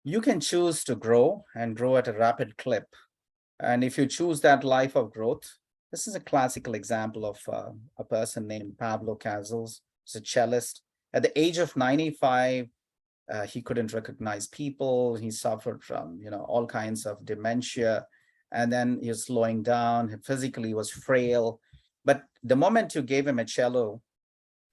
You can choose to grow and grow at a rapid clip. And if you choose that life of growth, this is a classical example of a person named Pablo Casals. He's a cellist. At the age of 95, he couldn't recognize people. He suffered from, all kinds of dementia. And then he was slowing down. He physically was frail. But the moment you gave him a cello,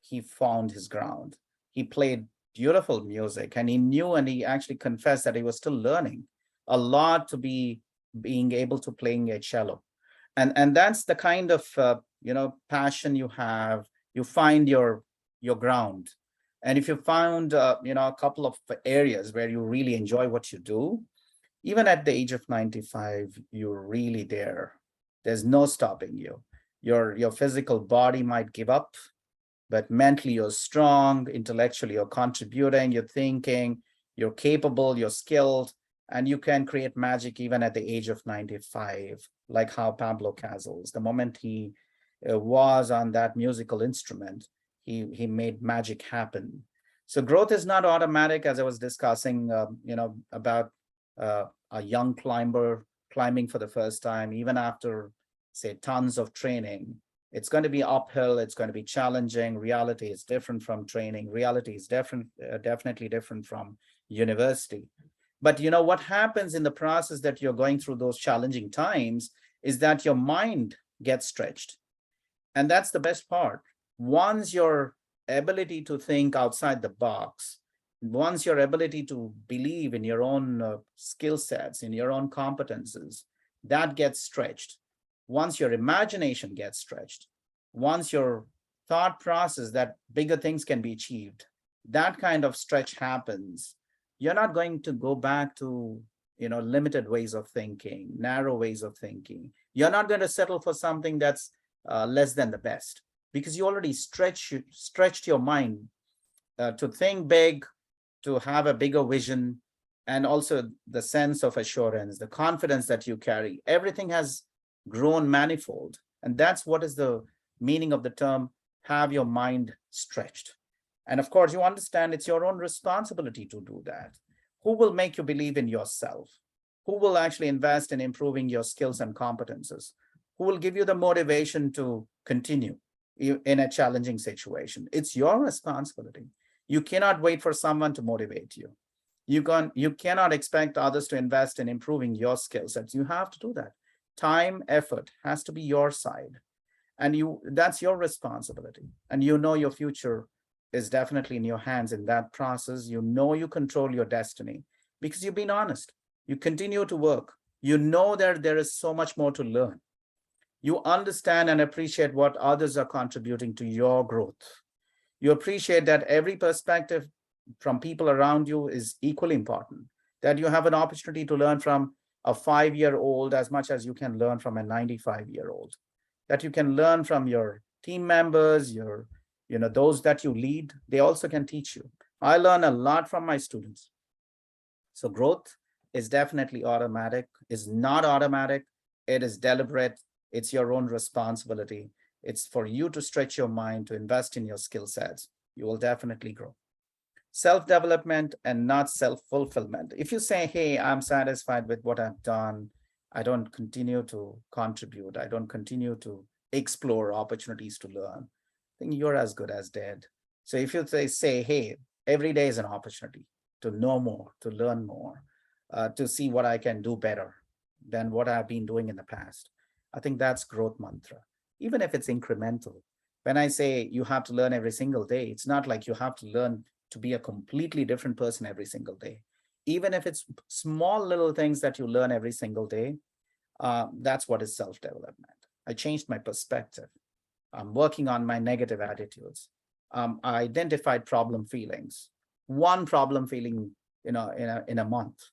he found his ground. He played beautiful music and he knew and he actually confessed that he was still learning a lot to be being able to playing a cello. And that's the kind of passion you have. You find your ground. And if you found a couple of areas where you really enjoy what you do, even at the age of 95, you're really there. There's no stopping you. Your physical body might give up, but mentally you're strong, intellectually you're contributing, you're thinking, you're capable, you're skilled, and you can create magic even at the age of 95, like how Pablo Casals, the moment he was on that musical instrument, he made magic happen. So growth is not automatic, as I was discussing, about a young climber climbing for the first time, even after, say, tons of training. It's going to be uphill. It's going to be challenging. Reality is different from training. Reality is different, definitely different from university. But what happens in the process that you're going through those challenging times is that your mind gets stretched. And that's the best part. Once your ability to think outside the box, once your ability to believe in your own skill sets, in your own competences, that gets stretched. Once your imagination gets stretched, once your thought process that bigger things can be achieved, that kind of stretch happens, you're not going to go back to limited ways of thinking, narrow ways of thinking. You're not going to settle for something that's less than the best, because you already stretched your mind to think big, to have a bigger vision, and also the sense of assurance, the confidence that you carry. Everything has grown manifold. And that's what is the meaning of the term, have your mind stretched. And of course, you understand it's your own responsibility to do that. Who will make you believe in yourself? Who will actually invest in improving your skills and competences? Who will give you the motivation to continue in a challenging situation? It's your responsibility. You cannot wait for someone to motivate you. You cannot expect others to invest in improving your skill sets. You have to do that. Time, effort has to be your side. And that's your responsibility. And your future is definitely in your hands in that process. You control your destiny because you've been honest. You continue to work. You know that there is so much more to learn. You understand and appreciate what others are contributing to your growth. You appreciate that every perspective from people around you is equally important, that you have an opportunity to learn from a 5-year-old as much as you can learn from a 95-year-old, that you can learn from your team members, those that you lead. They also can teach you. I learn a lot from my students. So growth is definitely automatic, is not automatic. It is deliberate. It's your own responsibility. It's for you to stretch your mind, to invest in your skill sets. You will definitely grow. Self-development and not self-fulfillment. If you say, hey, I'm satisfied with what I've done, I don't continue to contribute, I don't continue to explore opportunities to learn, I think you're as good as dead. So if you say, hey, every day is an opportunity to know more, to learn more, to see what I can do better than what I've been doing in the past, I think that's growth mantra, even if it's incremental. When I say you have to learn every single day, it's not like you have to learn to be a completely different person every single day. Even if it's small little things that you learn every single day, that's what is self-development. I changed my perspective. I'm working on my negative attitudes. I identified problem feelings. One problem feeling, in a month.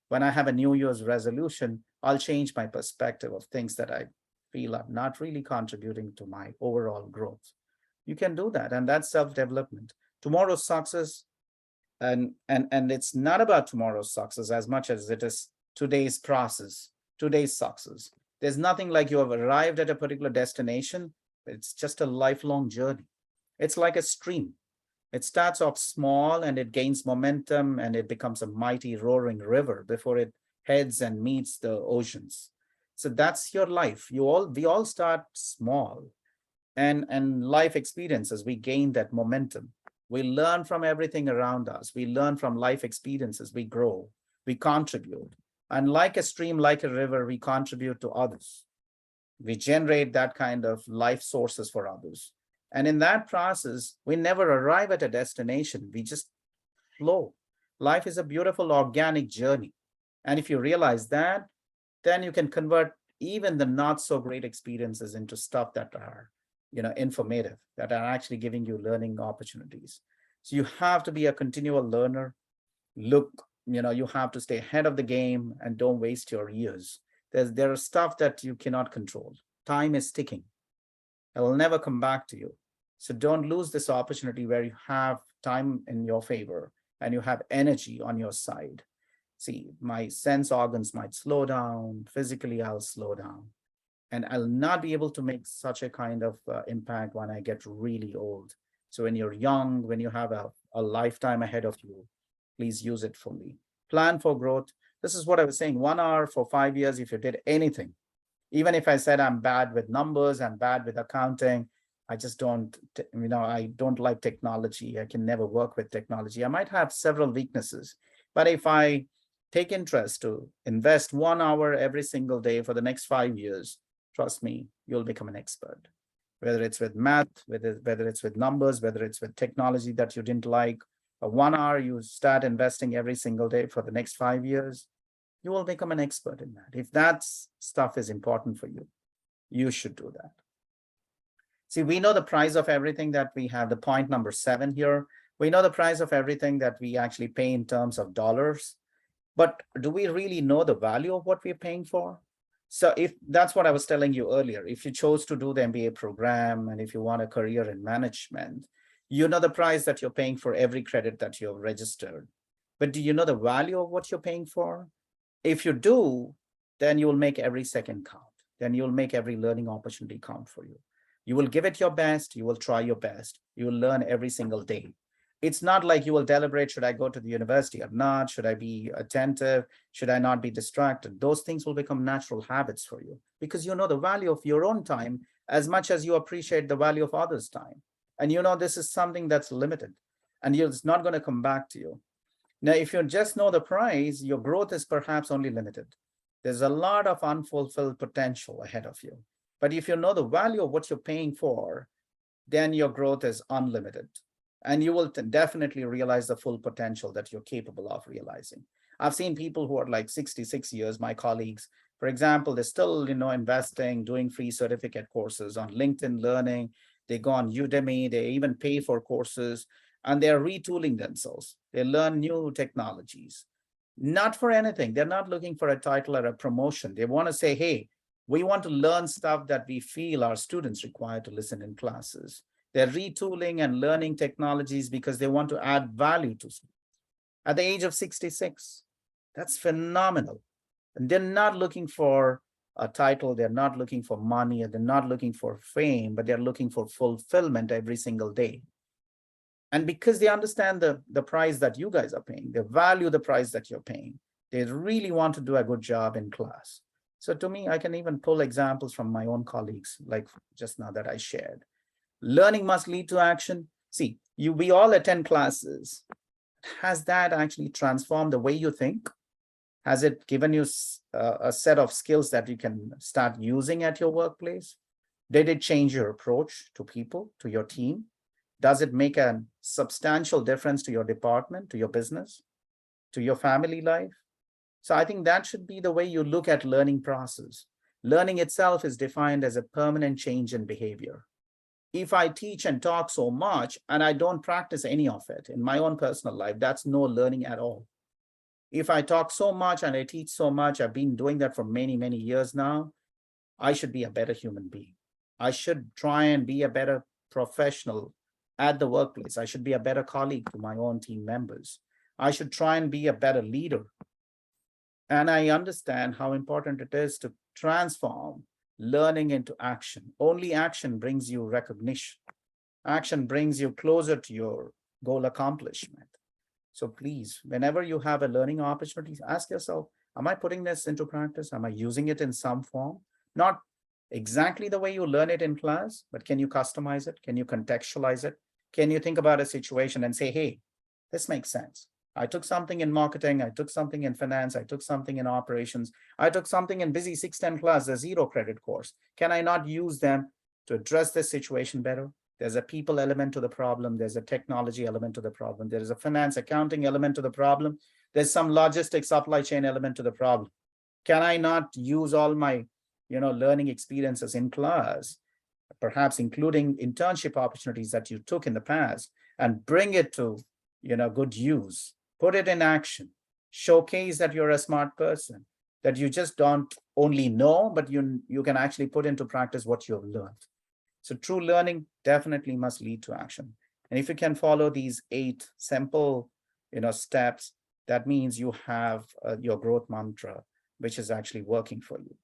When I have a New Year's resolution, I'll change my perspective of things that I feel are not really contributing to my overall growth. You can do that, and that's self-development. Tomorrow's success, and it's not about tomorrow's success as much as it is today's process, today's success. There's nothing like you have arrived at a particular destination. It's just a lifelong journey. It's like a stream. It starts off small and it gains momentum and it becomes a mighty roaring river before it heads and meets the oceans. So that's your life. We all start small, and life experiences, we gain that momentum. We learn from everything around us. We learn from life experiences. We grow, we contribute. And like a stream, like a river, we contribute to others. We generate that kind of life sources for others. And in that process, we never arrive at a destination. We just flow. Life is a beautiful organic journey. And if you realize that, then you can convert even the not so great experiences into stuff that are, informative, that are actually giving you learning opportunities. So you have to be a continual learner. You have to stay ahead of the game and don't waste your years. There are stuff that you cannot control. Time is ticking. It will never come back to you. So don't lose this opportunity where you have time in your favor and you have energy on your side. See, my sense organs might slow down. Physically, I'll slow down. And I'll not be able to make such a kind of impact when I get really old. So when you're young, when you have a lifetime ahead of you, please use it fully. Plan for growth. This is what I was saying, 1 hour for 5 years, if you did anything, even if I said I'm bad with numbers, I'm bad with accounting, I just don't, I don't like technology. I can never work with technology. I might have several weaknesses, but if I take interest to invest 1 hour every single day for the next 5 years, trust me, you'll become an expert. Whether it's with math, whether it's with numbers, whether it's with technology that you didn't like, 1 hour you start investing every single day for the next 5 years, you will become an expert in that. If that stuff is important for you, you should do that. See, we know the price of everything that we have, the point number 7 here. We know the price of everything that we actually pay in terms of dollars, but do we really know the value of what we're paying for? So if that's what I was telling you earlier, if you chose to do the MBA program and if you want a career in management, you know the price that you're paying for every credit that you've registered. But do you know the value of what you're paying for? If you do, then you will make every second count. Then you'll make every learning opportunity count for you. You will give it your best. You will try your best. You will learn every single day. It's not like you will deliberate, should I go to the university or not? Should I be attentive? Should I not be distracted? Those things will become natural habits for you because you know the value of your own time as much as you appreciate the value of others' time. And you know this is something that's limited and it's not going to come back to you. Now, if you just know the price, your growth is perhaps only limited. There's a lot of unfulfilled potential ahead of you. But if you know the value of what you're paying for, then your growth is unlimited. And you will definitely realize the full potential that you're capable of realizing. I've seen people who are like 66 years, my colleagues, for example, they're still, investing, doing free certificate courses on LinkedIn Learning. They go on Udemy, they even pay for courses, and they're retooling themselves. They learn new technologies, not for anything. They're not looking for a title or a promotion. They want to say, hey, we want to learn stuff that we feel our students require to listen in classes. They're retooling and learning technologies because they want to add value to students. At the age of 66, that's phenomenal. And they're not looking for a title, they're not looking for money, they're not looking for fame, but they're looking for fulfillment every single day. And because they understand the price that you guys are paying, they value the price that you're paying, they really want to do a good job in class. So to me, I can even pull examples from my own colleagues, like just now that I shared. Learning must lead to action. See, we all attend classes. Has that actually transformed the way you think? Has it given you a set of skills that you can start using at your workplace? Did it change your approach to people, to your team? Does it make a substantial difference to your department, to your business, to your family life? So I think that should be the way you look at learning process. Learning itself is defined as a permanent change in behavior. If I teach and talk so much and I don't practice any of it in my own personal life, that's no learning at all. If I talk so much and I teach so much, I've been doing that for many, many years now, I should be a better human being. I should try and be a better professional at the workplace. I should be a better colleague to my own team members. I should try and be a better leader. And I understand how important it is to transform learning into action. Only action brings you recognition. Action brings you closer to your goal accomplishment. So please, whenever you have a learning opportunity, ask yourself, am I putting this into practice? Am I using it in some form? Not exactly the way you learn it in class, but can you customize it? Can you contextualize it? Can you think about a situation and say, hey, this makes sense. I took something in marketing, I took something in finance, I took something in operations, I took something in busy 610 class, a zero credit course. Can I not use them to address this situation better? There's a people element to the problem. There's a technology element to the problem. There is a finance accounting element to the problem. There's some logistics supply chain element to the problem. Can I not use all my learning experiences in class, perhaps including internship opportunities that you took in the past, and bring it to good use, put it in action, showcase that you're a smart person, that you just don't only know, but you can actually put into practice what you've learned. So true learning definitely must lead to action. And if you can follow these 8 simple, steps, that means you have your growth mantra, which is actually working for you.